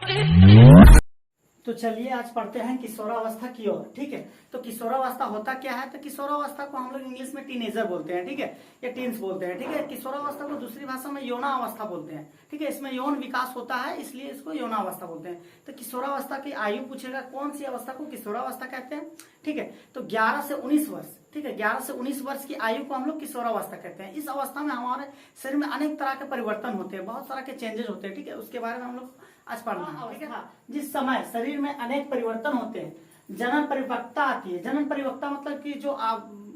तो चलिए आज पढ़ते हैं किशोरावस्था की ओर। ठीक है, तो किशोरावस्था होता क्या है? तो किशोरावस्था को हम लोग इंग्लिश में टीनेजर बोलते हैं, ठीक है, या टीन्स बोलते हैं। ठीक है, किशोरावस्था को दूसरी भाषा में यौनावस्था बोलते हैं। ठीक है, इसमें यौन विकास होता है, इसलिए इसको यौनावस्था बोलते हैं। तो किशोरावस्था की आयु पूछेगा, कौन सी अवस्था को किशोरावस्था कहते हैं? ठीक है, तो 11 से 19 वर्ष। ठीक है, 11 से 19 वर्ष की आयु को हम लोग किशोरावस्था कहते हैं। इस अवस्था में हमारे शरीर में अनेक तरह के परिवर्तन होते हैं, बहुत सारा के चेंजेस होते हैं। ठीक है, उसके बारे में हम लोग आज पढ़ना है। ठीक है, जिस समय शरीर में अनेक परिवर्तन होते हैं, जनन परिपक्वता आती है। जनन परिपक्वता मतलब कि जो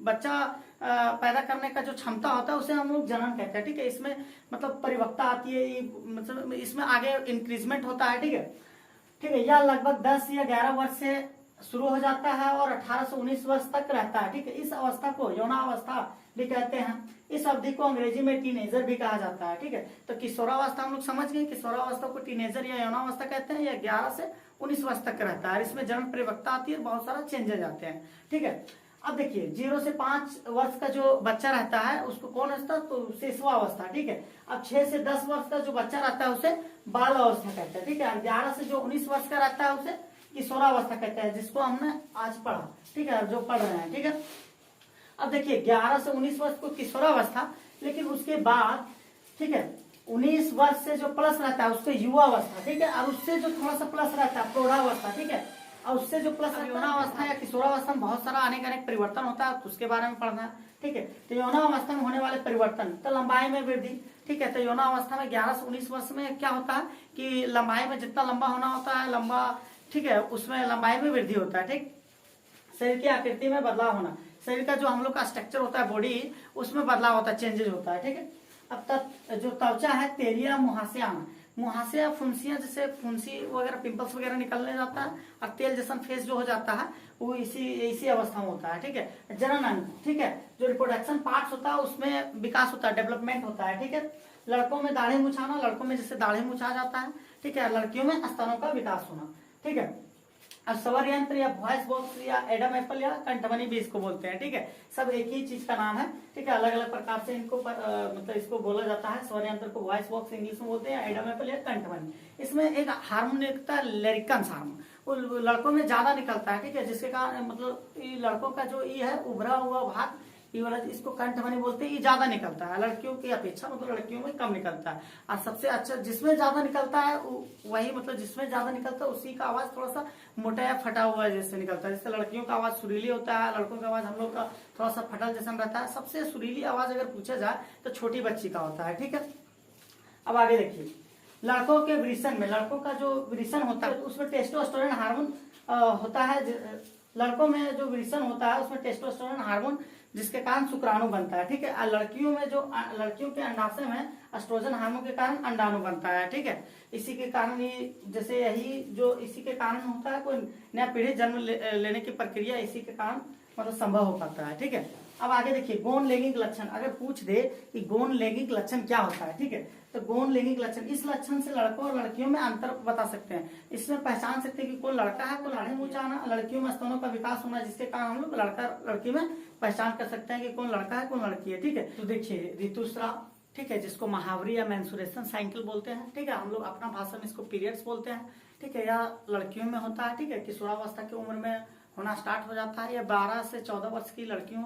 बच्चा पैदा करने का जो क्षमता होता है उसे हम लोग जनन कहते हैं। ठीक है, इसमें मतलब परिपक्वता आती है, मतलब इसमें आगे इंक्रीजमेंट होता है। ठीक है, ठीक है, यह लगभग 10 या 11 वर्ष से शुरू हो जाता है और 18 से 19 वर्ष तक रहता है। ठीक है, इस अवस्था को यौनावस्था भी कहते हैं। इस अवधि को अंग्रेजी में टीनेजर भी कहा जाता है। ठीक है, तो किशोरावस्था हम लोग समझ गए, किशोरावस्था को टीनेजर या यौनावस्था कहते हैं। यह 11 से 19 वर्ष तक रहता है। इसमें जन्म परिपक्वता आती है, बहुत सारा चेंजेस आते हैं। ठीक है, अब देखिए 0 से 5 वर्ष का जो बच्चा रहता है उसको कौन रहता है? तो शिशुअवस्था। ठीक है, अब 6 से 10 वर्ष का जो बच्चा रहता है उसे बाल अवस्था कहते हैं। ठीक है, 11 से जो 19 वर्ष का रहता है उसे किशोरावस्था कहते हैं, जिसको हमने आज पढ़ा। ठीक है, जो पढ़ रहे हैं। ठीक है, अब देखिए 11 से 19 वर्ष को किशोरावस्था, लेकिन उसके बाद ठीक है 19 वर्ष से जो प्लस रहता है उसको युवावस्था। ठीक है, और उससे जो थोड़ा सा प्लस रहता है प्रौढ़ावस्था। ठीक है, और उससे जो प्लस यौनावस्था या किशोरावस्था में बहुत सारा अनेक परिवर्तन होता है, तो उसके बारे में पढ़ना है। ठीक है, तो यौनावस्था में होने वाले परिवर्तन, तो लंबाई में वृद्धि। ठीक है, तो यौनावस्था में 11 से 19 वर्ष में क्या होता है कि लंबाई में जितना लंबा होना होता है लंबा, ठीक है, उसमें लंबाई में वृद्धि होता है। ठीक, शरीर की आकृति में बदलाव होना, शरीर का जो हम लोग का स्ट्रक्चर होता है बॉडी, उसमें बदलाव होता है, चेंजेस होता है। ठीक है, अब तक जो त्वचा है तेलिया मुहासे आना, मुहासे या फुंसियां, जैसे फुंसी वगैरह पिंपल्स वगैरह निकलने जाता है, और तेल जैसा फेस जो हो जाता है वो इसी अवस्था में होता है। ठीक है, जनन अंग, ठीक है, जो रिप्रोडक्शन पार्ट्स होता है उसमें विकास होता है, डेवलपमेंट होता है। ठीक है, लड़कों में दाढ़ी मुछाना, लड़कों में जैसे दाढ़ी मुछा जाता है। ठीक है, लड़कियों में स्तनों का विकास होना। ठीक है, अब स्वर यंत्र या वॉइस बॉक्स या एडम एप्पल या कंठध्वनि भी इसको बोलते हैं। ठीक है, सब एक ही चीज का नाम है। ठीक है, अलग अलग प्रकार से इनको मतलब इसको बोला जाता है। स्वर यंत्र को वॉइस बॉक्स इंग्लिश में बोलते हैं, एडम एप्पल या कंठध्वनि। इसमें एक हार्मोन निकलता है, लेरिकन्स हार्मोन, वो लड़कों में ज्यादा निकलता है। ठीक है, जिसके कारण मतलब लड़कों का जो ये है उभरा हुआ भाग, ये वाला इसको कंठध्वनि बोलते हैं, ये ज्यादा निकलता है लड़कियों की अपेक्षा, मतलब लड़कियों में कम निकलता है। और सबसे अच्छा जिसमें ज्यादा निकलता है वही, मतलब जिसमें ज्यादा निकलता है उसी का आवाज थोड़ा सा मोटा या फटा हुआ जैसे निकलता है। जैसे लड़कियों का आवाज सुरीली होता है, लड़कों का आवाज हम लोग का थोड़ा सा फटल जैसा रहता है। सबसे सुरीली आवाज अगर पूछा जाए तो छोटी बच्ची का होता है। ठीक है, अब आगे देखिए, लड़कों के वृषण में, लड़कों का जो वृषण होता है उसमें टेस्टोस्टेरोन हार्मोन होता है। लड़कों में जो वृषण होता है उसमें टेस्टोस्टेरोन हार्मोन, जिसके कारण शुक्राणु बनता है। ठीक है, लड़कियों में जो लड़कियों के अंडाशय में एस्ट्रोजन हार्मोन के कारण अंडाणु बनता है। ठीक है, इसी के कारण ये जैसे यही जो इसी के कारण होता है, कोई नया पीढ़ी जन्म लेने की प्रक्रिया इसी के कारण मतलब संभव हो पाता है। ठीक है, अब आगे देखिए गौण लैंगिक लक्षण, अगर पूछ दे कि गौण लैंगिक लक्षण क्या होता है। ठीक है, तो गौण लैंगिक लक्षण, इस लक्षण से लड़कों और लड़कियों में अंतर बता सकते हैं। इसमें पहचान सकते हैं कि कौन लड़का है, कौन लड़की। मुचाना, लड़कियों में स्तनों का विकास होना, जिसके कारण हम लोग लड़का लड़की में पहचान कर सकते हैं कि कौन लड़का है कौन लड़की है। ठीक है, तो देखिए ऋतुस्राव, ठीक है, जिसको महावरी या मेंस्ट्रुएशन साइकिल बोलते हैं। ठीक है, हम लोग अपना भाषा में इसको पीरियड्स बोलते हैं। ठीक है, यह लड़कियों में होता है। ठीक है, किशोरावस्था की उम्र में होना स्टार्ट हो जाता है। यह 12 से 14 वर्ष की लड़कियों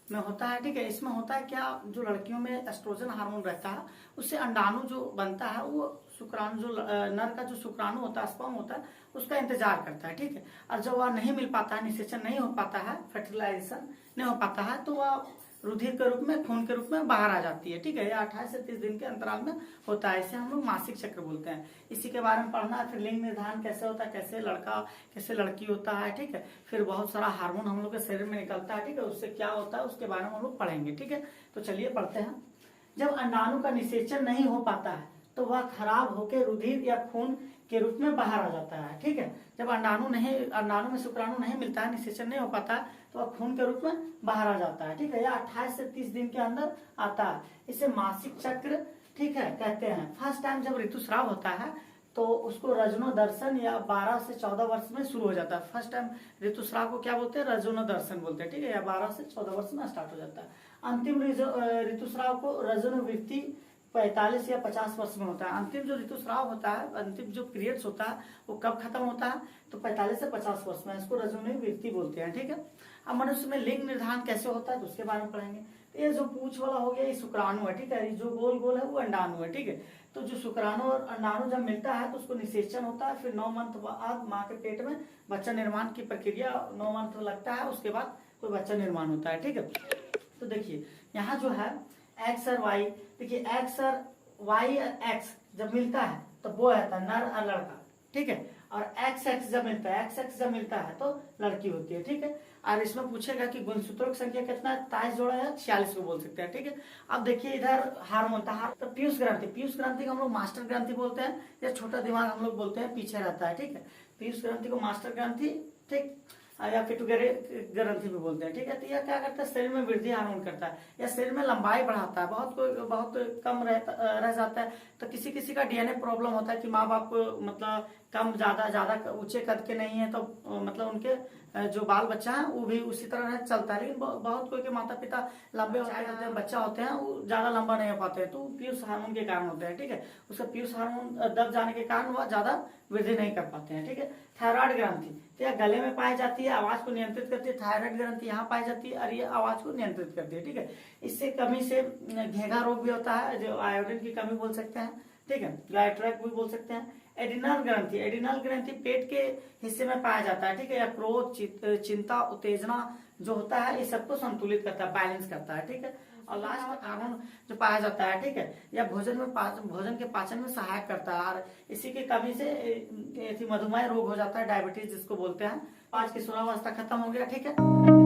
में होता है। ठीक है, इसमें होता है क्या, जो लड़कियों में एस्ट्रोजन हार्मोन रहता है उससे अंडाणु जो बनता है वो शुक्राणु, जो नर का जो शुक्राणु होता है, स्पर्म होता है, उसका इंतजार करता है। ठीक है, और जब वह नहीं मिल पाता है, निषेचन नहीं हो पाता है, फर्टिलाइजेशन नहीं हो पाता है, तो वह रुधिर के रूप में, खून के रूप में बाहर आ जाती है। ठीक है, यह 28 से 30 दिन के अंतराल में होता है। इसे हम लोग मासिक चक्र बोलते हैं। इसी के बारे में पढ़ना है। फिर लिंग निर्धारण कैसे होता है, कैसे लड़का कैसे लड़की होता है। ठीक है, फिर बहुत सारा हार्मोन हम लोग के शरीर में निकलता है। ठीक है, उससे क्या होता है उसके बारे में हम लोग पढ़ेंगे। ठीक है, तो चलिए पढ़ते हैं। जब अंडाणु का निषेचन नहीं हो पाता है तो वह खराब होकर रुधिर या खून के रूप में बाहर आ जाता है। ठीक है, जब अंडाणु में शुक्राणु नहीं मिलता है, निषेचन नहीं हो पाता है, तो वह खून के रूप में बाहर आ जाता है। ठीक है, यह 28 से 30 दिन के अंदर आता है। इसे मासिक चक्र, ठीक है, कहते हैं। फर्स्ट टाइम जब ऋतुस्राव होता है तो उसको रजनोदर्शन या 12 से 14 वर्ष में शुरू हो जाता है। फर्स्ट टाइम ऋतुस्राव को क्या बोलते हैं, रजनोदर्शन बोलते हैं। ठीक है, या 12 से 14 वर्ष में स्टार्ट हो जाता है। अंतिम ऋतुस्राव को रजनोवृत्ति 45 या 50 वर्ष में होता है। अंतिम जो ऋतुस्राव होता है, अंतिम जो पीरियड्स होता है वो कब खत्म होता है, तो 45 से 50 वर्ष में। इसको रजोनिक वृत्ति बोलते हैं, ठीक है। अब मनुष्य में लिंग निर्धारण कैसे होता है तो उसके बारे में पढ़ेंगे। तो ये जो पूंछ वाला हो गया ये शुक्राणु है, ठीक है। जो गोल गोल है वो अंडाणु है, ठीक है। तो जो शुक्राणु और अंडाणु जब मिलता है तो उसको निषेचन होता है, फिर 9 मंथ बाद माँ के पेट में बच्चा निर्माण की प्रक्रिया 9 मंथ लगता है, उसके बाद कोई बच्चा निर्माण होता है, ठीक है। तो देखिए यहाँ जो है एक्स और वाई, देखिए एक्स और वाई और एक्स जब मिलता है तो वो रहता है नर और लड़का, ठीक है। और एक्स एक्स जब मिलता है, एक्स एक्स जब मिलता है तो लड़की होती है, ठीक है। और इसमें पूछेगा कि गुणसूत्रों की संख्या कितना है, 23 जोड़ा है, 46 को बोल सकते हैं, ठीक है। अब देखिए इधर हार्मोन था, तो पीयूष ग्रंथि, पीयूष ग्रंथि को हम लोग मास्टर ग्रंथि बोलते हैं, या छोटा दिमाग हम लोग बोलते हैं, पीछे रहता है, ठीक है। पीयूष ग्रंथि को मास्टर ग्रंथि, ठीक, या पिट्यूटरी ग्रंथि भी बोलते हैं, ठीक है। तो यह क्या करता है, शरीर में वृद्धि हार्मोन करता है, या शरीर में लंबाई बढ़ाता है। बहुत कम रह जाता है, तो किसी किसी का डीएनए प्रॉब्लम होता है कि माँ बाप मतलब कम ज्यादा ऊंचे कद के नहीं है, तो मतलब उनके जो बाल बच्चा है वो भी उसी तरह चलता है। लेकिन बहुत कोई के माता पिता लंबे होते हैं, बच्चा होते हैं वो ज्यादा लंबा नहीं हो पाते हैं, तो पीयूष हार्मोन के कारण होते हैं, ठीक है। उसका पीयूष हार्मोन दब जाने के कारण वह ज्यादा वृद्धि नहीं कर पाते हैं, ठीक है। थायराइड ग्रंथि, तो यह गले में पाई जाती है, आवाज को नियंत्रित करती है। थायराइड ग्रंथि यहाँ पाई जाती है और ये आवाज को नियंत्रित करती है, ठीक है। इससे कमी से घेंघा रोग भी होता है, जो आयोडीन की कमी बोल सकते हैं, ठीक है। ग्लाइट्रैक भी बोल सकते हैं। एडिनल ग्रंथि, एडिनल ग्रंथि पेट के हिस्से में पाया जाता है, ठीक है। या क्रोध, चिंता, उत्तेजना जो होता है ये सबको संतुलित करता है, बैलेंस करता है, ठीक है। और लास्ट में हार्मोन जो पाया जाता है, ठीक है, या भोजन के पाचन में सहायक करता है। और इसी की कमी से मधुमेह रोग हो जाता है, डायबिटीज जिसको बोलते हैं। आज की 16वां अवस्था खत्म हो गया, ठीक है।